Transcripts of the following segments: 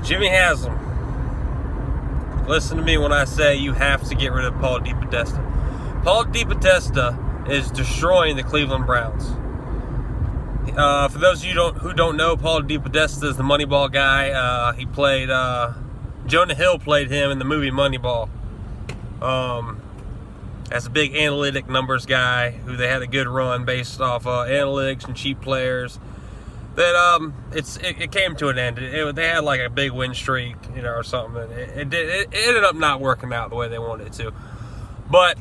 Jimmy Haslam, listen to me when I say you have to get rid of Paul depodesta. Paul depodesta is destroying the Cleveland Browns. For those of you who don't know, Paul depodesta is the Moneyball guy. He played, Jonah Hill played him in the movie Moneyball. As a big analytic numbers guy who they had a good run based off analytics and cheap players. That it came to an end. They had like a big win streak, or something. It ended up not working out the way they wanted it to. But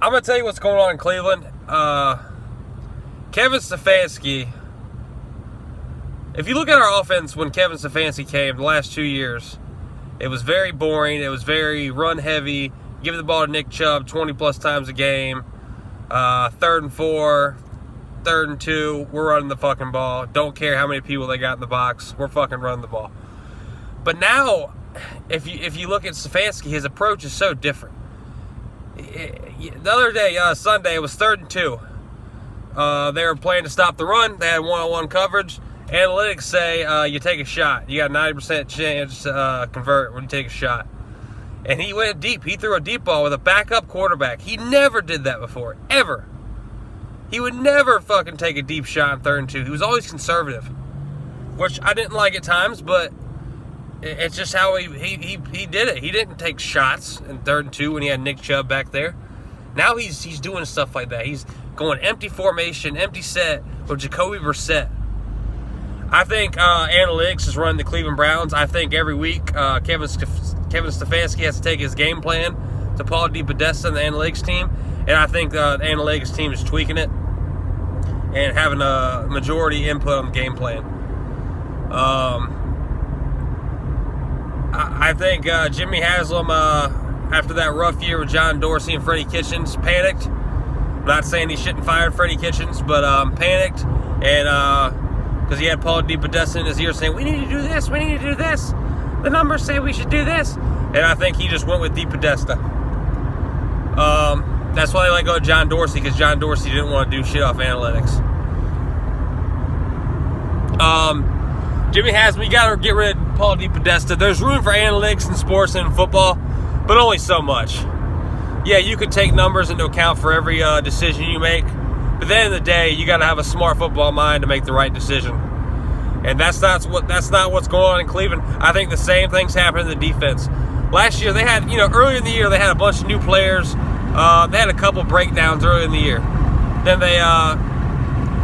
I'm gonna tell you what's going on in Cleveland. Kevin Stefanski. If you look at our offense when Kevin Stefanski came the last 2 years, it was very boring. It was very run heavy. Give the ball to Nick Chubb 20 plus times a game. 3rd and 4. 3rd and 2, we're running the fucking ball. Don't care how many people they got in the box. We're fucking running the ball. But now, if you look at Stefanski, his approach is so different. The other day, Sunday, it was 3rd and 2. They were playing to stop the run. They had one-on-one coverage. Analytics say you take a shot. You got a 90% chance to convert when you take a shot. And he went deep. He threw a deep ball with a backup quarterback. He never did that before, ever. He would never fucking take a deep shot in 3rd and 2. He was always conservative, which I didn't like at times, but it's just how he did it. He didn't take shots in 3rd and 2 when he had Nick Chubb back there. Now he's doing stuff like that. He's going empty formation, empty set with Jacoby Brissett. I think analytics is running the Cleveland Browns. I think every week Kevin Stefanski has to take his game plan to Paul depodesta and the analytics team. And I think the analytics team is tweaking it and having a majority input on the game plan. I think Jimmy Haslam, after that rough year with John Dorsey and Freddie Kitchens, panicked. I'm not saying he shouldn't fire Freddie Kitchens, but panicked. And because he had Paul depodesta in his ear saying, we need to do this, we need to do this. The numbers say we should do this. And I think he just went with depodesta. That's why they let go of John Dorsey, because John Dorsey didn't want to do shit off analytics. Jimmy Haslam, you got to get rid of Paul depodesta. There's room for analytics in sports and in football, but only so much. Yeah, you could take numbers into account for every decision you make, but at the end of the day, you got to have a smart football mind to make the right decision. And that's not what's going on in Cleveland. I think the same things happen in the defense. Last year, they had, earlier in the year, they had a bunch of new players. They had a couple breakdowns early in the year. Then they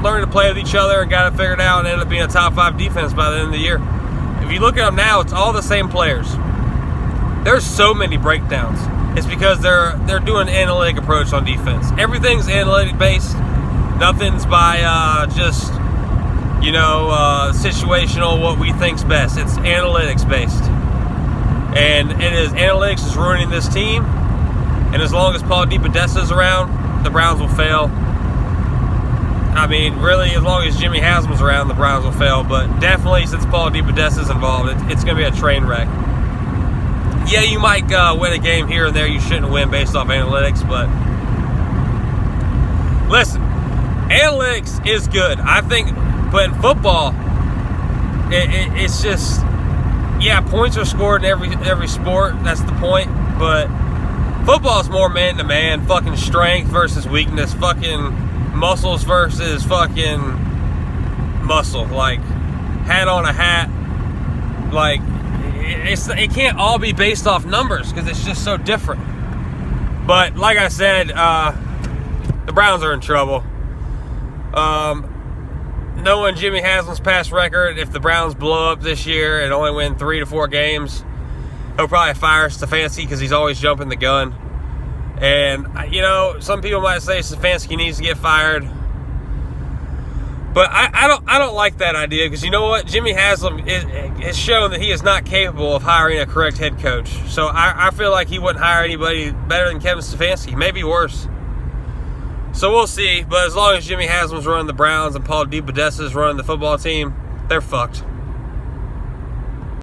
learned to play with each other and got it figured out and ended up being a top 5 defense by the end of the year. If you look at them now, it's all the same players. There's so many breakdowns. It's because they're doing an analytic approach on defense. Everything's analytic based. Nothing's by just situational, what we think's best. It's analytics based. And analytics is ruining this team. And as long as Paul depodesta is around, the Browns will fail. I mean, really, as long as Jimmy Haslam's around, the Browns will fail. But definitely, since Paul depodesta is involved, it's going to be a train wreck. Yeah, you might win a game here and there you shouldn't win based off analytics, but listen, analytics is good. I think, but in football, it's just, yeah, points are scored in every sport. That's the point, but football is more man-to-man, fucking strength versus weakness, fucking muscles versus fucking muscle, like hat on a hat. Like, it can't all be based off numbers because it's just so different. But like I said, the Browns are in trouble. Knowing Jimmy Haslam's past record, if the Browns blow up this year and only win 3 to 4 games, he'll probably fire Stefanski because he's always jumping the gun. And, some people might say Stefanski needs to get fired. But I don't like that idea because you know what? Jimmy Haslam has shown that he is not capable of hiring a correct head coach. So I feel like he wouldn't hire anybody better than Kevin Stefanski, maybe worse. So we'll see. But as long as Jimmy Haslam's running the Browns and Paul depodesta is running the football team, they're fucked.